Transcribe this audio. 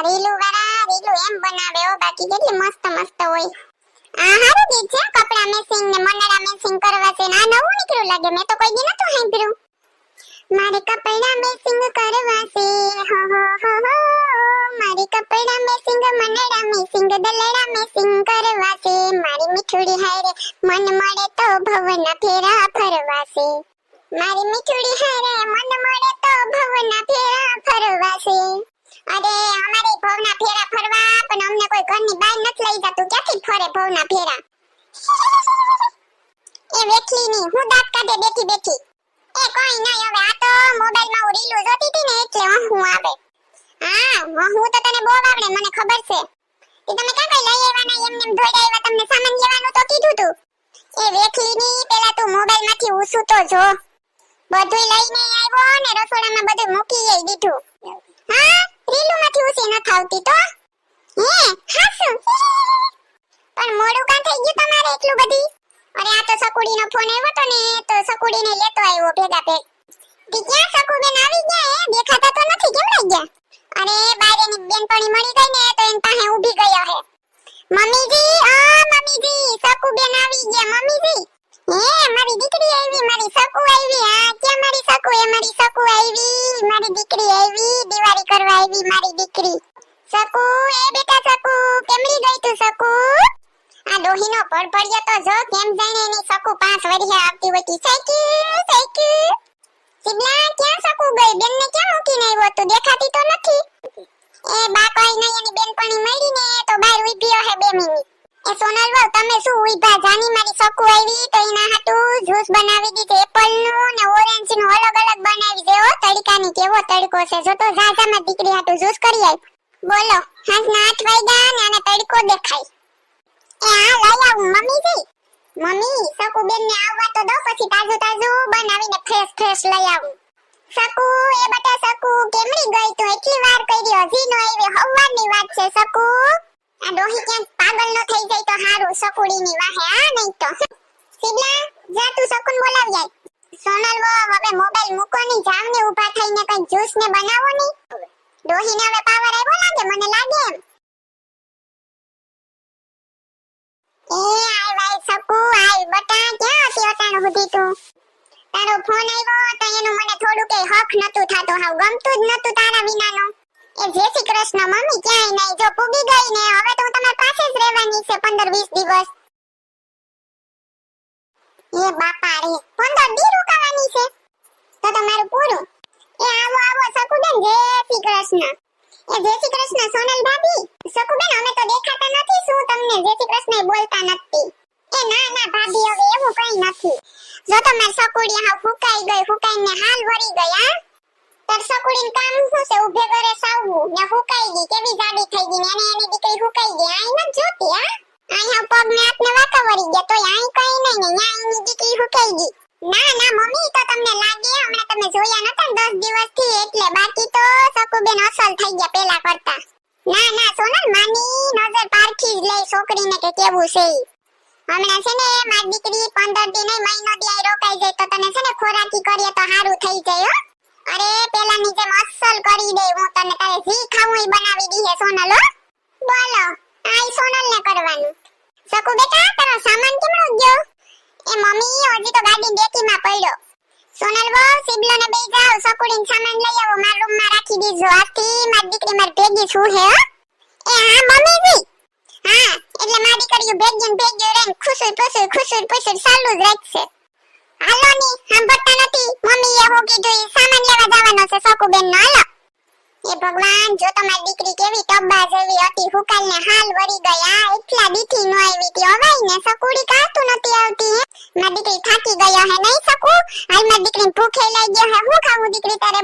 રીલું વાળા રીલું એમ બનાવે હો, બાકી કેટલી મસ્ત મસ્ત હોય. આ હારું ગીત છે, કપડા મેચિંગ ને મનડા મેચિંગ કરવા છે. આ નવું નીકળ્યું લાગે, મેં તો કોઈ દી નતું સાંભળ્યું. મારે કપડા મેચિંગ કરવા છે, હો હો હો હો. મારે કપડા મેચિંગ મનડા મેચિંગ દલડા મેચિંગ કરવા છે. મારી મીઠુડી હારે મન મળે તો ભવના ફેરા ફરવા છે. મારી મીઠુડી હારે મન મળે તો ભવના ફેરા ફરવા છે. અરે અમારે ભવના ફેરા ફરવા, પણ અમને કોઈ ઘરની બહાર નથી લઈ જતું. ક્યાંથી ફરે ભવના ફેરા? એ વેખલી ની હું દાંત કાઢે બેઠી બેઠી. એ કોઈ નહીં, હવે આ તો મોબાઈલ માં હું રીલું જોતી હતી ને એટલે હું આવે. હા હું તો તને બહુ આવડે, મને ખબર છે. તે તમે ક્યાં કઈ લઈ આવ્યા ના, એમને એમ ધોઈ આવ્યા? તમને સામાન લેવાનું તો કીધું તું. એ વેખલી ની પેલા તું મોબાઈલ માંથી ઉસું તો જો. બધું લઈને આવ્યો ને રસોડામાં બધું મૂકી દીધું. હા રીલું માંથી ઉસી ન થાવતી તો હે હાસુ. પણ મોડું કાં થઈ ગયું તમારે એટલું બધી? અરે આ તો સકુડીનો ફોન આવ્યો તો ને, તો સકુડીને લેતો આવ્યો ભેગા ભેગ. તી ક્યાં સકુબેન આવી ગયા? હે દેખાતા તો નથી, કેમ રહી ગયા? અરે બારેની બેનપણી મળી ગઈ ને તો એન પાસે ઊભી ગયો હે. મમ્મીજી મમ્મીજી સકુબેન આવી ગયા મમ્મીજી. હે મારી દીકરી આવી, મારી સકુ આવી. હા ક્યાં મારી સકુ? એ મારી સકુ આવી, મારી દીકરી આવી, દિવાળી કરવા આવી મારી દીકરી. સકુ એ બેટા સકુ કેમરી ગઈ તું સકુ? આ ડોહીનો પડપડિયો તો જો કેમ જાણે એની સકુ 5 વર્ષે આવતી હતી. Cycle cycle. સિબલા ક્યાં સકુ ગઈ? બેનને ક્યાં મૂકીને આવ્યો? તું દેખાતી તો નથી. એ બા કોઈ નહીં, એની બેનપણી મળી ને તો બહાર ઊભી હે 2 મિનિટ. એ સોનલ વહુ તમે શું ઊભા? જાની મારી સકુ આવી તો એના હાટુ જ્યુસ બનાવી દીધું એપલ નું ને ઓરેન્જ નું, અલગ અલગ બનાવી દે. ઓ તડકાની કેવો તડકો છે, જો તો જાજામાં દીકરી હાટુ જ્યુસ કરી આવ. બોલો હાંસના 8 વાગ્યા ને આને તડકો દેખાય. એ આ લઈ આવું મમ્મીજી. મમ્મી સકુ બેન ને આવવા તો દો, પછી તાજું તાજું બનાવીને ફ્રેશ ફ્રેશ લઈ આવું. સકુ એ બટા સકુ કેમરી ગઈ તું? એટલી વાર કરી હજી નો આવી, હવારની વાત છે સકુ. આ ડોહી ક્યાંક પાગલ ન થઈ જાય તો હારું સકુડીની વાહે. આ નહીં તો સિબલા જા તું સકુન બોલાવી આય. સોનલ વો હવે મોબાઈલ મૂકો ની, જાવ ને ઊભા થઈને કઈ જ્યુસ ને બનાવો ની. ડોહીને હવે પાવર આવ્યો લાગે, મને લાગે એમ. એ આય ભાઈ સકુ આય બટા, ક્યાં હતી અટાણ સુધી તું? તારો ફોન આવ્યો તો એનું મને થોડું કે હક નતું થાતું, હાવ ગમતું જ નતું તારા વિનાનો. એ જય શ્રી કૃષ્ણ મમ્મી ક્યાંય નહીં, જો પૂગી ગઈ ને હવે તો હું તમારી પાસે જ રહેવાની છે 15-20 દિવસ. એ બાપા રે 15 દી રોકાવાની છે તો તમારું પૂરું. એ આવો આવો સકુબેન, જય શ્રી કૃષ્ણ. એ જય શ્રી કૃષ્ણ સોનલ ભાભી. સકુબેન અમે તો દેખાતા નથી, શું તમને જય શ્રી કૃષ્ણ બોલતા નથી? એ ના ના ભાભી હવે એવું કઈ નથી. જો તમાર સકુડી હાવ ફૂકાઈ ગઈ, ફૂકાઈને હાલ વળી ગઈ. હા તાર સકુડીનું કામ શું છે? ઉભે કરે સાવવું ને ફૂકાઈ ગઈ, કેવી જાડી થઈ ગઈ ને એની દીકરી ફૂકાઈ ગઈ. આઈ ન જોતી હા, આઈ હાવ પગ ને હાથ ને વાકા વળી ગયા, તોય આઈ કઈ નહીં ને ન્યા એની દીકરી ફૂકાઈ ગઈ. ના ના મમ્મી તો તમને લાગે હમણાં તમે જોયા નતા 10 દિવસ થી, એટલે બાકી તો સકુબેન અસલ થઈ ગયા પેલા કરતા. ના ના સોનલ માની નજર પારખી જ લે છોકરીને કે કેવું છે. હમણાં છે ને મારી દીકરી 15 દી નહીં મહિનો દી આઈ રોકાઈ જાય તો તને છે ને ખોરાકી કરીએ તો હારું થઈ જાય હો. અરે પેલાની જેમ અસલ કરી દે હું તને, તારે જી ખાવું ઈ બનાવી દી હે સોનલ હો. બોલો આઈ સોનલ ને કરવાનું. સકુ બેટા તારો સામાન કેમનો ગયો? એ મમ્મી હજી તો ગાડી ડેકીમાં પડ્યો. સોનલ વો સિબલો ને બેઈ જાવ, સકુડીન સામાન લઈ આવો, મારા રૂમમાં રાખી દીજો. આથી મારી દીકરી મારી ભેગી છું હે હો. એ હા મમ્મીજી. હા એટલે મારી દીકરીઓ ભેગી રહીને ખુસુર પુસુર ચાલુ જ રાખશે. હાલો ની સાંભળતા નથી, મમ્મીએ હું કીધું સામાન લેવા જવાનો છે સકુબેન નો. હાલો. એ ભગવાન જો તમારી દીકરી કેવી ટબ્બા જેવી હતી, ફૂકાઈને હાલ વળી ગયા. એટલા દીથી નો આવી તી, હવાઈ ને સકુડી કાતું નથી આવતી હે. મારી દીકરી થાકી ગયો હે નહીં સકુ? હાલ મારી દીકરીને ભૂખે લઈ ગયો હે. હું ખાવું દીકરી તારે?